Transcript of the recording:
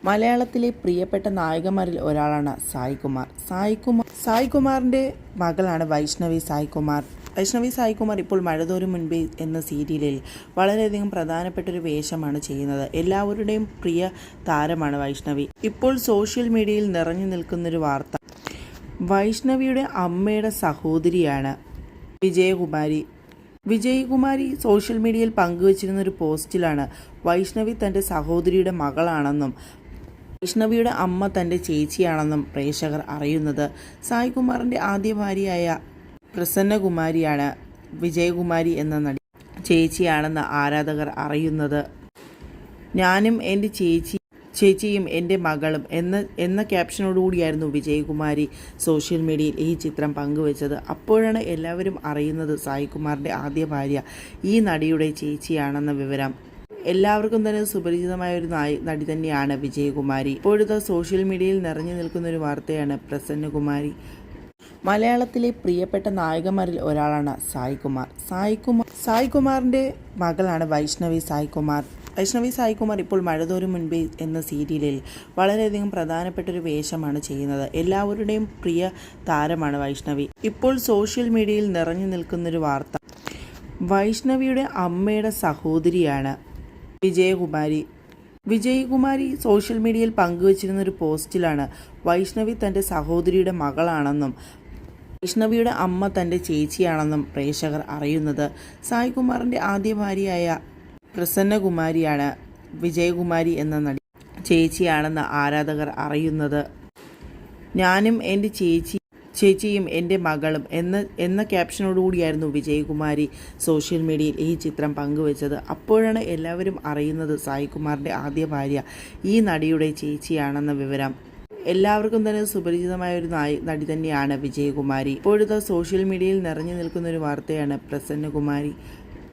മലയാളത്തിലെ പ്രിയപ്പെട്ട നായകന്മാരിൽ ഒരാളാണ് സായികുമാർ. സായികുമാറിൻ്റെ മകളാണ് വൈഷ്ണവി സായികുമാർ. വൈഷ്ണവി സായികുമാർ ഇപ്പോൾ മഴതോരും മുൻപേ എന്ന സീരിയലിൽ വളരെയധികം പ്രധാനപ്പെട്ടൊരു വേഷമാണ് ചെയ്യുന്നത്. എല്ലാവരുടെയും പ്രിയ താരമാണ് വൈഷ്ണവി. ഇപ്പോൾ സോഷ്യൽ മീഡിയയിൽ നിറഞ്ഞു നിൽക്കുന്നൊരു വാർത്ത, വൈഷ്ണവിയുടെ അമ്മയുടെ സഹോദരിയാണ് വിജയകുമാരി സോഷ്യൽ മീഡിയയിൽ പങ്കുവച്ചിരുന്ന ഒരു പോസ്റ്റിലാണ് വൈഷ്ണവി തൻ്റെ സഹോദരിയുടെ മകളാണെന്നും വൈഷ്ണവിയുടെ അമ്മ തൻ്റെ ചേച്ചിയാണെന്നും പ്രേക്ഷകർ അറിയുന്നത്. സായികുമാറിൻ്റെ ആദ്യ ഭാര്യയായ പ്രസന്നകുമാരിയാണ് വിജയകുമാരി എന്ന നടി ചേച്ചിയാണെന്ന് ആരാധകർ അറിയുന്നത്. ഞാനും എൻ്റെ ചേച്ചിയും എൻ്റെ മകളും എന്ന ക്യാപ്ഷനോടുകൂടിയായിരുന്നു വിജയകുമാരി സോഷ്യൽ മീഡിയയിൽ ഈ ചിത്രം പങ്കുവച്ചത്. അപ്പോഴാണ് എല്ലാവരും അറിയുന്നത് സായികുമാറിൻ്റെ ആദ്യ ഭാര്യ ഈ നടിയുടെ ചേച്ചിയാണെന്ന വിവരം. എല്ലാവർക്കും തന്നെ സുപരിചിതമായ ഒരു നടി തന്നെയാണ് വിജയകുമാരി. ഇപ്പോഴത്തെ സോഷ്യൽ മീഡിയയിൽ നിറഞ്ഞു നിൽക്കുന്ന ഒരു വാർത്തയാണ് പ്രസന്നകുമാരി. മലയാളത്തിലെ പ്രിയപ്പെട്ട നായകന്മാരിൽ ഒരാളാണ് സായികുമാർ. സായികുമാറിൻ്റെ മകളാണ് വൈഷ്ണവി സായികുമാർ. വൈഷ്ണവി സായികുമാർ ഇപ്പോൾ മഴതോരും മുൻപേ എന്ന സീരിയലിൽ വളരെയധികം പ്രധാനപ്പെട്ടൊരു വേഷമാണ് ചെയ്യുന്നത്. എല്ലാവരുടെയും പ്രിയ താരമാണ് വൈഷ്ണവി. ഇപ്പോൾ സോഷ്യൽ മീഡിയയിൽ നിറഞ്ഞു നിൽക്കുന്നൊരു വാർത്ത, വൈഷ്ണവിയുടെ അമ്മയുടെ സഹോദരിയാണ് വിജയകുമാരി സോഷ്യൽ മീഡിയയിൽ പങ്കുവച്ചിരുന്ന ഒരു പോസ്റ്റിലാണ് വൈഷ്ണവി തൻ്റെ സഹോദരിയുടെ മകളാണെന്നും വൈഷ്ണവിയുടെ അമ്മ തൻ്റെ ചേച്ചിയാണെന്നും പ്രേക്ഷകർ അറിയുന്നത്. സായികുമാറിൻ്റെ ആദ്യ ഭാര്യയായ പ്രസന്നകുമാരിയാണ് വിജയകുമാരി എന്ന നടി ചേച്ചിയാണെന്ന് ആരാധകർ അറിയുന്നത്. ഞാനും എൻ്റെ ചേച്ചിയും എൻ്റെ മകളും എന്ന ക്യാപ്ഷനോടുകൂടിയായിരുന്നു വിജയകുമാരി സോഷ്യൽ മീഡിയയിൽ ഈ ചിത്രം പങ്കുവച്ചത്. അപ്പോഴാണ് എല്ലാവരും അറിയുന്നത് സായികുമാറിൻ്റെ ആദ്യ ഭാര്യ ഈ നടിയുടെ ചേച്ചിയാണെന്ന വിവരം. എല്ലാവർക്കും തന്നെ സുപരിചിതമായ ഒരു നടി തന്നെയാണ് വിജയകുമാരി. ഇപ്പോഴത്തെ സോഷ്യൽ മീഡിയയിൽ നിറഞ്ഞു നിൽക്കുന്ന ഒരു വാർത്തയാണ് പ്രസന്നകുമാരി.